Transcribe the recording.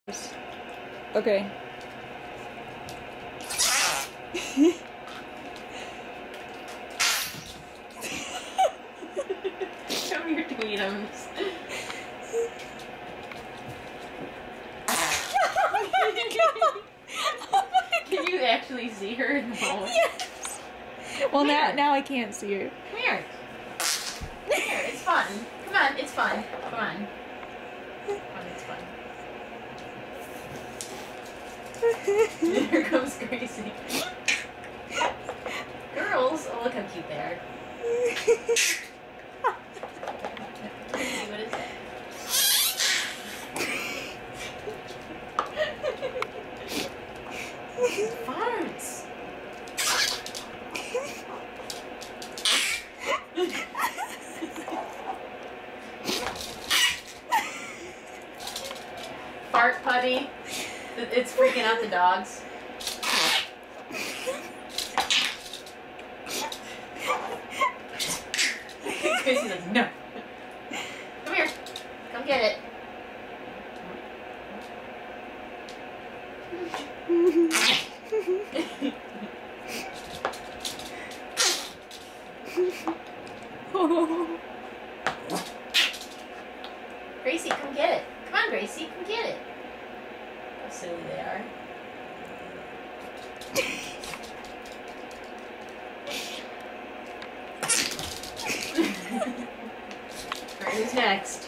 Okay. Show me your tweetums. Can you actually see her in the moment? Yes. Well, now I can't see her. Come here. Come here. It's fun. Come on. It's fun. Come on. Come on. It's fun. Here comes Gracie. Girls, oh look how cute they are. What is that? Farts. Fart putty. It's freaking out the dogs. Gracie's like, no. Come here. Come get it. Gracie, come get it. Come on, Gracie, come get it. How silly they are. Alright, who's next?